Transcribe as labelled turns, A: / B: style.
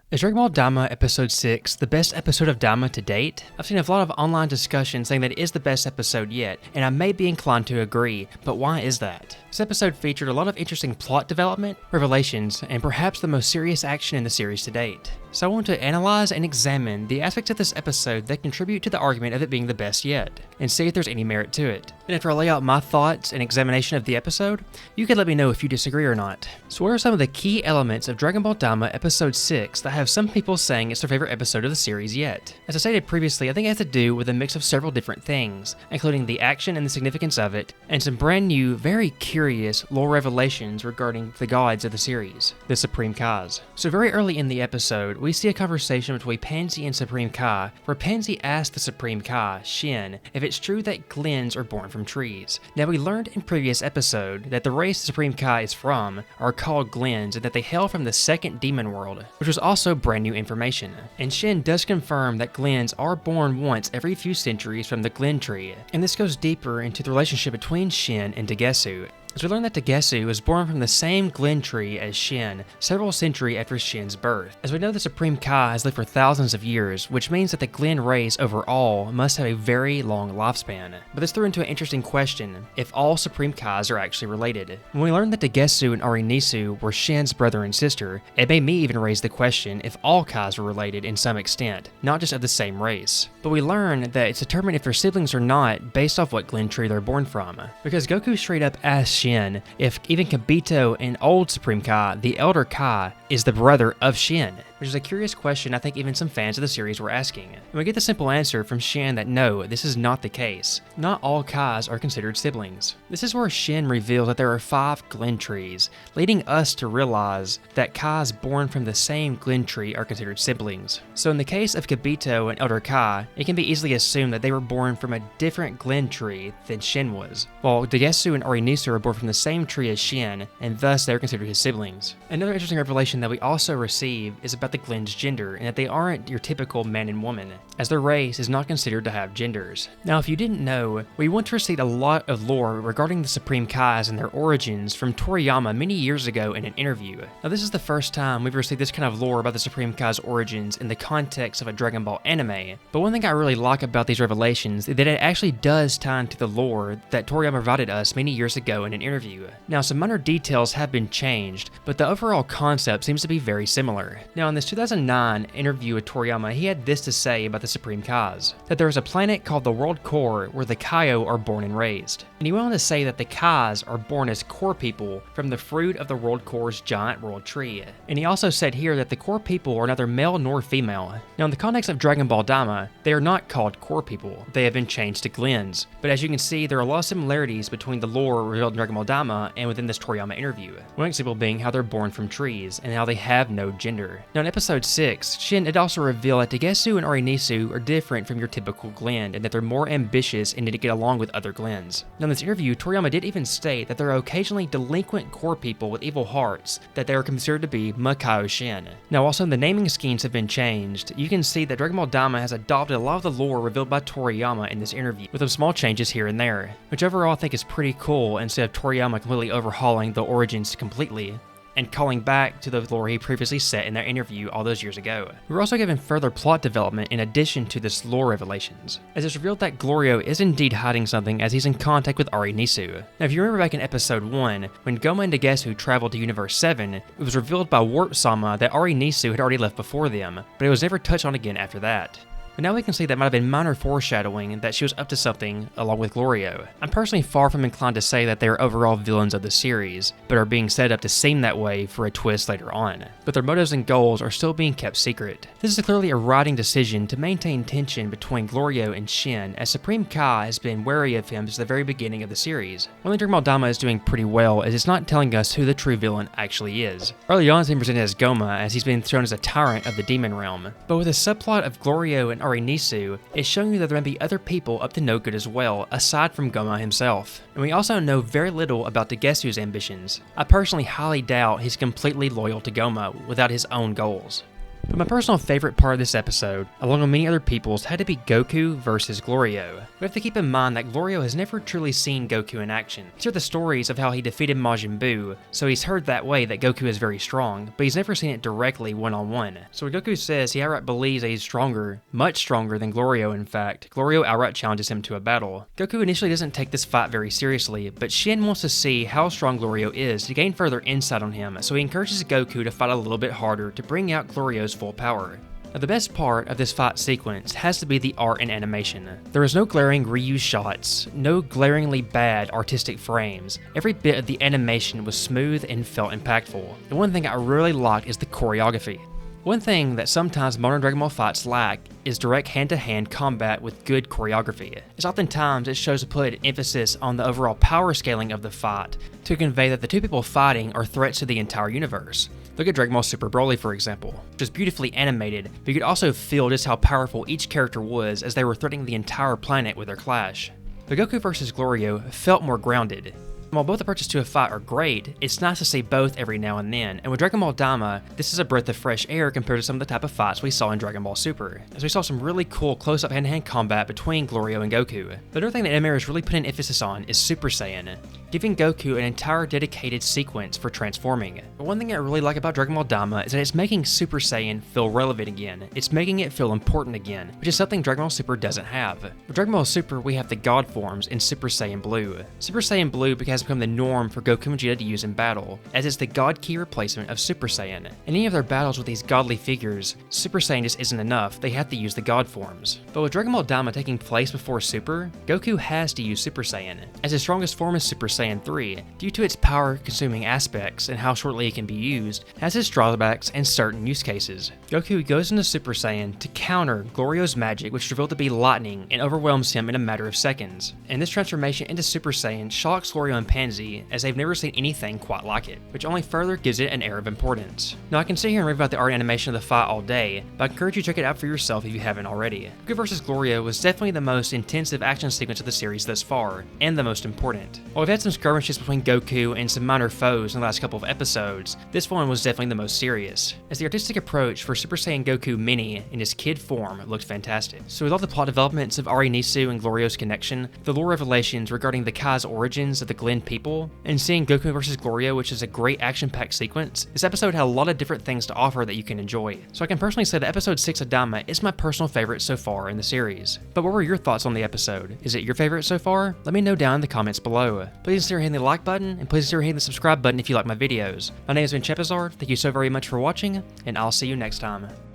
A: Is Dragon Ball Daima Episode 6 the best episode of Daima to date? I've seen a lot of online discussion saying that it is the best episode yet, and I may be inclined to agree, but why is that? This episode featured a lot of interesting plot development, revelations, and perhaps the most serious action in the series to date. So I want to analyze and examine the aspects of this episode that contribute to the argument of it being the best yet, and see if there's any merit to it. And after I lay out my thoughts and examination of the episode, you can let me know if you disagree or not. So what are some of the key elements of Dragon Ball Daima Episode 6 that have some people saying it's their favorite episode of the series yet? As I stated previously, I think it has to do with a mix of several different things, including the action and the significance of it, and some brand new, very curious lore revelations regarding the gods of the series, the Supreme Kais. So very early in the episode, we see a conversation between Pansy and Supreme Kai, where Pansy asks the Supreme Kai, Shin, if it's true that Glinds are born from trees. Now we learned in previous episode that the race the Supreme Kai is from are called Glinds and that they hail from the second demon world, which was also brand new information. And Shin does confirm that Glinds are born once every few centuries from the Glind tree, and this goes deeper into the relationship between Shin and Dagesu, as we learn that Dagesu was born from the same Glind tree as Shin several centuries after Shin's birth. As we know, the Supreme Kai has lived for thousands of years, which means that the Glind race overall must have a very long lifespan. But this threw into an interesting question, if all Supreme Kais are actually related. When we learned that Dagesu and Arinisu were Shin's brother and sister, it made me even raise the question if all Kais were related in some extent, not just of the same race. But we learn that it's determined if they're siblings or not based off what Glind tree they're born from, because Goku straight up asked Shin if even Kibito and old Supreme Kai, the Elder Kai, is the brother of Shin, which is a curious question I think even some fans of the series were asking. And we get the simple answer from Shin that no, this is not the case. Not all Kais are considered siblings. This is where Shin reveals that there are 5 Glind trees, leading us to realize that Kais born from the same Glind tree are considered siblings. So in the case of Kibito and Elder Kai, it can be easily assumed that they were born from a different Glind tree than Shin was, while Dagesu and Arinisu are born from the same tree as Shin, and thus they are considered his siblings. Another interesting revelation that we also receive is about the Glind's gender, and that they aren't your typical man and woman, as their race is not considered to have genders. Now if you didn't know, we once received a lot of lore regarding the Supreme Kais and their origins from Toriyama many years ago in an interview. Now this is the first time we've received this kind of lore about the Supreme Kai's origins in the context of a Dragon Ball anime, but one thing I really like about these revelations is that it actually does tie into the lore that Toriyama provided us many years ago in an interview. Now some minor details have been changed, but the overall concept seems to be very similar. Now in this 2009 interview with Toriyama, he had this to say about the Supreme Kais, that there is a planet called the World Core where the Kaio are born and raised. And he went on to say that the Kais are born as core people from the fruit of the World Core's giant world tree. And he also said here that the core people are neither male nor female. Now in the context of Dragon Ball Daima, they are not called core people, they have been changed to Glinds. But as you can see, there are a lot of similarities between the lore revealed in Dragon Ball Daima and within this Toriyama interview. One example being how they're born from trees, and how they have no gender. Now in episode 6, Shin had also revealed that Dagesu and Arinisu are different from your typical Glind, and that they're more ambitious and need to get along with other Glinds. Now in this interview, Toriyama did even state that there are occasionally delinquent core people with evil hearts, that they are considered to be Makao Shin. Now also the naming schemes have been changed. You can see that Dragon Ball Daima has adopted a lot of the lore revealed by Toriyama in this interview, with some small changes here and there, which overall I think is pretty cool instead of Toriyama completely overhauling the origins completely and calling back to the lore he previously set in that interview all those years ago. We were also given further plot development in addition to this lore revelations, as it's revealed that Glorio is indeed hiding something as he's in contact with Arinisu. Now if you remember back in episode 1, when Goma and Dagesu traveled to Universe 7, it was revealed by Warp-sama that Arinisu had already left before them, but it was never touched on again after that. But now we can see that might have been minor foreshadowing that she was up to something along with Glorio. I'm personally far from inclined to say that they are overall villains of the series, but are being set up to seem that way for a twist later on. But their motives and goals are still being kept secret. This is clearly a writing decision to maintain tension between Glorio and Shin, as Supreme Kai has been wary of him since the very beginning of the series. One thing Dragon Ball Daima is doing pretty well is it's not telling us who the true villain actually is. Early on he's been presented as Goma, as he's been shown as a tyrant of the demon realm, but with a subplot of Glorio and Arinisu, it's showing you that there may be other people up to no good as well, aside from Goma himself. And we also know very little about Dagesu's ambitions. I personally highly doubt he's completely loyal to Goma without his own goals. But my personal favorite part of this episode, along with many other people's, had to be Goku versus Glorio. We have to keep in mind that Glorio has never truly seen Goku in action. He's heard the stories of how he defeated Majin Buu, so he's heard that way that Goku is very strong, but he's never seen it directly one-on-one. So when Goku says he outright believes that he's stronger, much stronger than Glorio in fact, Glorio outright challenges him to a battle. Goku initially doesn't take this fight very seriously, but Shin wants to see how strong Glorio is to gain further insight on him, so he encourages Goku to fight a little bit harder to bring out Glorio's full power. Now, the best part of this fight sequence has to be the art and animation. There is no glaring reused shots, no glaringly bad artistic frames. Every bit of the animation was smooth and felt impactful. The one thing I really liked is the choreography. One thing that sometimes modern Dragon Ball fights lack is direct hand-to-hand combat with good choreography, as oftentimes it shows to put an emphasis on the overall power scaling of the fight to convey that the two people fighting are threats to the entire universe. Look at Dragon Ball Super Broly for example, which is beautifully animated, but you could also feel just how powerful each character was as they were threatening the entire planet with their clash. The Goku vs. Glorio felt more grounded. While both approaches to a fight are great, it's nice to see both every now and then, and with Dragon Ball Daima, this is a breath of fresh air compared to some of the type of fights we saw in Dragon Ball Super, as we saw some really cool close-up hand-to-hand combat between Glorio and Goku. But another thing that anime is really putting emphasis on is Super Saiyan, giving Goku an entire dedicated sequence for transforming. But one thing I really like about Dragon Ball Daima is that it's making Super Saiyan feel relevant again, it's making it feel important again, which is something Dragon Ball Super doesn't have. With Dragon Ball Super, we have the God forms in Super Saiyan Blue. Super Saiyan Blue has become the norm for Goku and Vegeta to use in battle, as it's the God Key replacement of Super Saiyan. In any of their battles with these godly figures, Super Saiyan just isn't enough, they have to use the God forms. But with Dragon Ball Daima taking place before Super, Goku has to use Super Saiyan, as his strongest form is Super Saiyan 3, due to its power-consuming aspects and how shortly it can be used, has its drawbacks and certain use cases. Goku goes into Super Saiyan to counter Glorio's magic, which is revealed to be lightning and overwhelms him in a matter of seconds. And this transformation into Super Saiyan shocks Glorio and Pansy, as they've never seen anything quite like it, which only further gives it an air of importance. Now I can sit here and rave about the art and animation of the fight all day, but I encourage you to check it out for yourself if you haven't already. Goku vs. Glorio was definitely the most intensive action sequence of the series thus far, and the most important. While we've had some skirmishes between Goku and some minor foes in the last couple of episodes, this one was definitely the most serious, as the artistic approach for Super Saiyan Goku Mini in his kid form looked fantastic. So with all the plot developments of Ari Nisu and Glorio's connection, the lore revelations regarding the Kai's origins of the Glind people, and seeing Goku vs. Glorio, which is a great action-packed sequence, this episode had a lot of different things to offer that you can enjoy. So I can personally say that episode 6 of Daima is my personal favorite so far in the series. But what were your thoughts on the episode? Is it your favorite so far? Let me know down in the comments below. Please consider hitting the like button, and please consider hitting the subscribe button if you like my videos. My name has been Chepazar, thank you so very much for watching, and I'll see you next time.